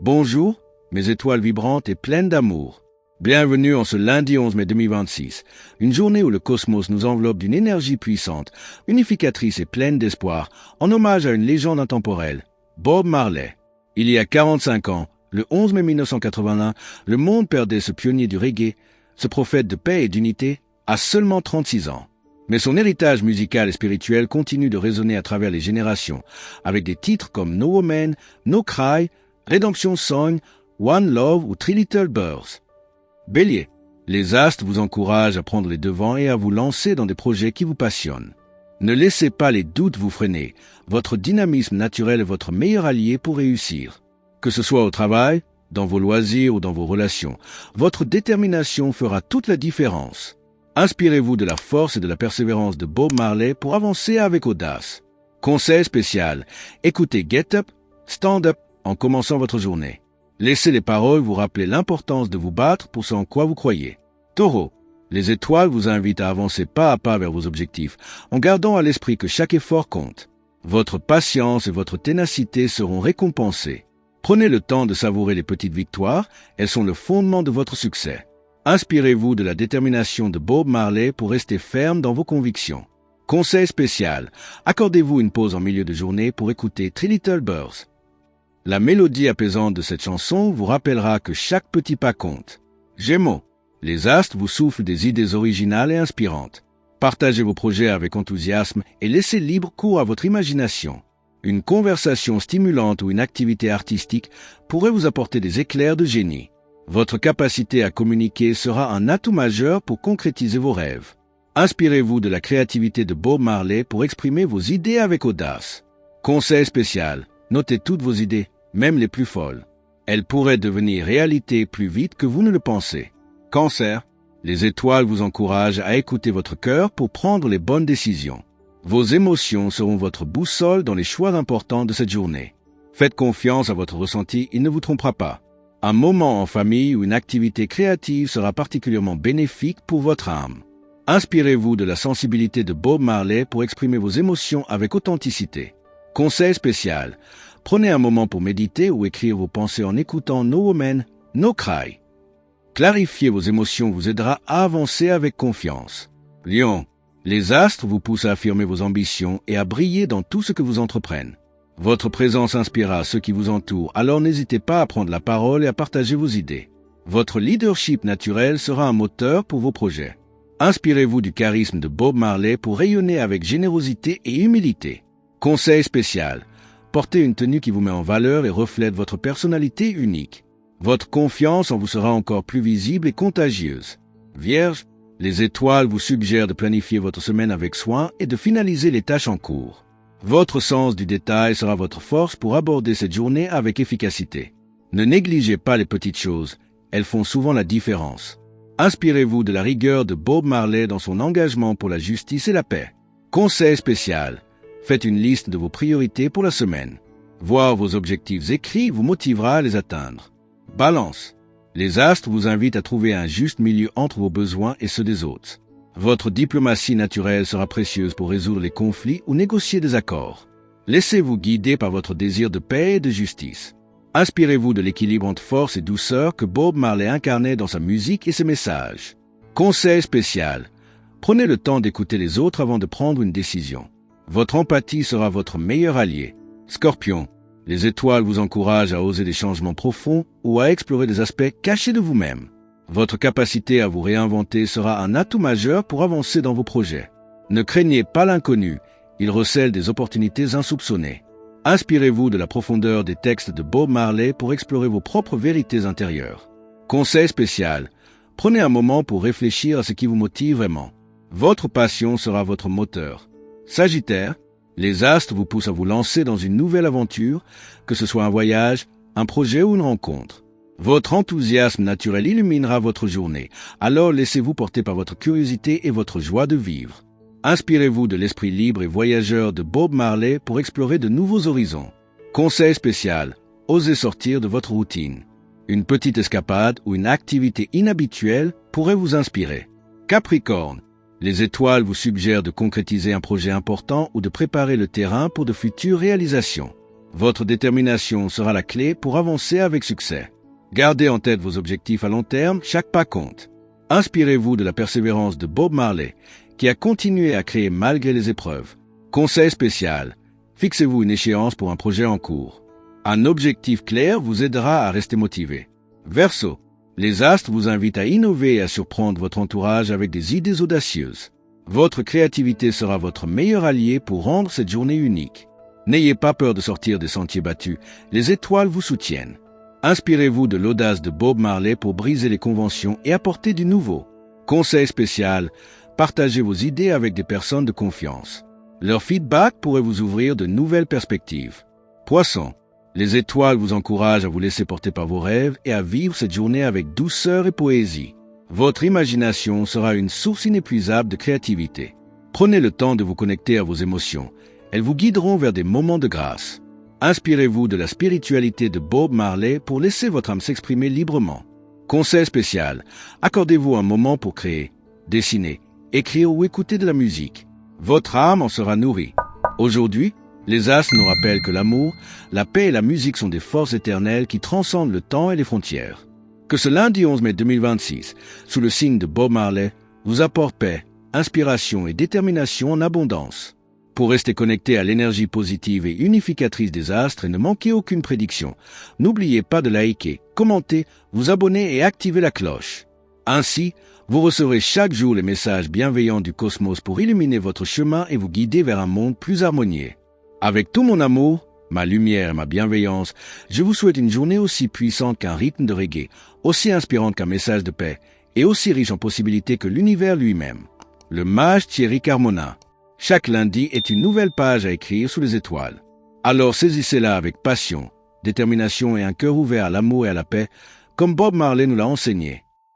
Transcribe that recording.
Bonjour, mes étoiles vibrantes et pleines d'amour. Bienvenue en ce lundi 11 mai 2026, une journée où le cosmos nous enveloppe d'une énergie puissante, unificatrice et pleine d'espoir, en hommage à une légende intemporelle, Bob Marley. Il y a 45 ans, le 11 mai 1981, le monde perdait ce pionnier du reggae, ce prophète de paix et d'unité, à seulement 36 ans. Mais son héritage musical et spirituel continue de résonner à travers les générations, avec des titres comme No Woman, No Cry, Redemption Song, One Love ou Three Little Birds. Bélier, les astres vous encouragent à prendre les devants et à vous lancer dans des projets qui vous passionnent. Ne laissez pas les doutes vous freiner. Votre dynamisme naturel est votre meilleur allié pour réussir. Que ce soit au travail, dans vos loisirs ou dans vos relations, votre détermination fera toute la différence. Inspirez-vous de la force et de la persévérance de Bob Marley pour avancer avec audace. Conseil spécial, écoutez Get Up, Stand Up en commençant votre journée. Laissez les paroles vous rappeler l'importance de vous battre pour ce en quoi vous croyez. Taureau, les étoiles vous invitent à avancer pas à pas vers vos objectifs, en gardant à l'esprit que chaque effort compte. Votre patience et votre ténacité seront récompensées. Prenez le temps de savourer les petites victoires, elles sont le fondement de votre succès. Inspirez-vous de la détermination de Bob Marley pour rester ferme dans vos convictions. Conseil spécial, accordez-vous une pause en milieu de journée pour écouter Three Little Birds. La mélodie apaisante de cette chanson vous rappellera que chaque petit pas compte. Gémeaux, les astres vous soufflent des idées originales et inspirantes. Partagez vos projets avec enthousiasme et laissez libre cours à votre imagination. Une conversation stimulante ou une activité artistique pourrait vous apporter des éclairs de génie. Votre capacité à communiquer sera un atout majeur pour concrétiser vos rêves. Inspirez-vous de la créativité de Bob Marley pour exprimer vos idées avec audace. Conseil spécial, notez toutes vos idées, même les plus folles. Elles pourraient devenir réalité plus vite que vous ne le pensez. Cancer, les étoiles vous encouragent à écouter votre cœur pour prendre les bonnes décisions. Vos émotions seront votre boussole dans les choix importants de cette journée. Faites confiance à votre ressenti, il ne vous trompera pas. Un moment en famille ou une activité créative sera particulièrement bénéfique pour votre âme. Inspirez-vous de la sensibilité de Bob Marley pour exprimer vos émotions avec authenticité. Conseil spécial, prenez un moment pour méditer ou écrire vos pensées en écoutant No Woman, No Cry. Clarifier vos émotions vous aidera à avancer avec confiance. Lion, les astres vous poussent à affirmer vos ambitions et à briller dans tout ce que vous entreprenez. Votre présence inspirera ceux qui vous entourent, alors n'hésitez pas à prendre la parole et à partager vos idées. Votre leadership naturel sera un moteur pour vos projets. Inspirez-vous du charisme de Bob Marley pour rayonner avec générosité et humilité. Conseil spécial, portez une tenue qui vous met en valeur et reflète votre personnalité unique. Votre confiance en vous sera encore plus visible et contagieuse. Vierge, les étoiles vous suggèrent de planifier votre semaine avec soin et de finaliser les tâches en cours. Votre sens du détail sera votre force pour aborder cette journée avec efficacité. Ne négligez pas les petites choses, elles font souvent la différence. Inspirez-vous de la rigueur de Bob Marley dans son engagement pour la justice et la paix. Conseil spécial, faites une liste de vos priorités pour la semaine. Voir vos objectifs écrits vous motivera à les atteindre. Balance, les astres vous invitent à trouver un juste milieu entre vos besoins et ceux des autres. Votre diplomatie naturelle sera précieuse pour résoudre les conflits ou négocier des accords. Laissez-vous guider par votre désir de paix et de justice. Inspirez-vous de l'équilibre entre force et douceur que Bob Marley incarnait dans sa musique et ses messages. Conseil spécial, prenez le temps d'écouter les autres avant de prendre une décision. Votre empathie sera votre meilleur allié. Scorpion, les étoiles vous encouragent à oser des changements profonds ou à explorer des aspects cachés de vous-même. Votre capacité à vous réinventer sera un atout majeur pour avancer dans vos projets. Ne craignez pas l'inconnu, il recèle des opportunités insoupçonnées. Inspirez-vous de la profondeur des textes de Bob Marley pour explorer vos propres vérités intérieures. Conseil spécial, prenez un moment pour réfléchir à ce qui vous motive vraiment. Votre passion sera votre moteur. Sagittaire, les astres vous poussent à vous lancer dans une nouvelle aventure, que ce soit un voyage, un projet ou une rencontre. Votre enthousiasme naturel illuminera votre journée, alors laissez-vous porter par votre curiosité et votre joie de vivre. Inspirez-vous de l'esprit libre et voyageur de Bob Marley pour explorer de nouveaux horizons. Conseil spécial, osez sortir de votre routine. Une petite escapade ou une activité inhabituelle pourrait vous inspirer. Capricorne, les étoiles vous suggèrent de concrétiser un projet important ou de préparer le terrain pour de futures réalisations. Votre détermination sera la clé pour avancer avec succès. Gardez en tête vos objectifs à long terme, chaque pas compte. Inspirez-vous de la persévérance de Bob Marley, qui a continué à créer malgré les épreuves. Conseil spécial, fixez-vous une échéance pour un projet en cours. Un objectif clair vous aidera à rester motivé. Verseau, les astres vous invitent à innover et à surprendre votre entourage avec des idées audacieuses. Votre créativité sera votre meilleur allié pour rendre cette journée unique. N'ayez pas peur de sortir des sentiers battus, les étoiles vous soutiennent. Inspirez-vous de l'audace de Bob Marley pour briser les conventions et apporter du nouveau. Conseil spécial, partagez vos idées avec des personnes de confiance. Leur feedback pourrait vous ouvrir de nouvelles perspectives. Poisson, les étoiles vous encouragent à vous laisser porter par vos rêves et à vivre cette journée avec douceur et poésie. Votre imagination sera une source inépuisable de créativité. Prenez le temps de vous connecter à vos émotions. Elles vous guideront vers des moments de grâce. Inspirez-vous de la spiritualité de Bob Marley pour laisser votre âme s'exprimer librement. Conseil spécial, accordez-vous un moment pour créer, dessiner, écrire ou écouter de la musique. Votre âme en sera nourrie. Aujourd'hui, les astres nous rappellent que l'amour, la paix et la musique sont des forces éternelles qui transcendent le temps et les frontières. Que ce lundi 11 mai 2026, sous le signe de Bob Marley, vous apporte paix, inspiration et détermination en abondance. Pour rester connecté à l'énergie positive et unificatrice des astres et ne manquer aucune prédiction, n'oubliez pas de liker, commenter, vous abonner et activer la cloche. Ainsi, vous recevrez chaque jour les messages bienveillants du cosmos pour illuminer votre chemin et vous guider vers un monde plus harmonieux. Avec tout mon amour, ma lumière et ma bienveillance, je vous souhaite une journée aussi puissante qu'un rythme de reggae, aussi inspirante qu'un message de paix et aussi riche en possibilités que l'univers lui-même. Le mage Thierry Carmona. Chaque lundi est une nouvelle page à écrire sous les étoiles. Alors saisissez-la avec passion, détermination et un cœur ouvert à l'amour et à la paix, comme Bob Marley nous l'a enseigné.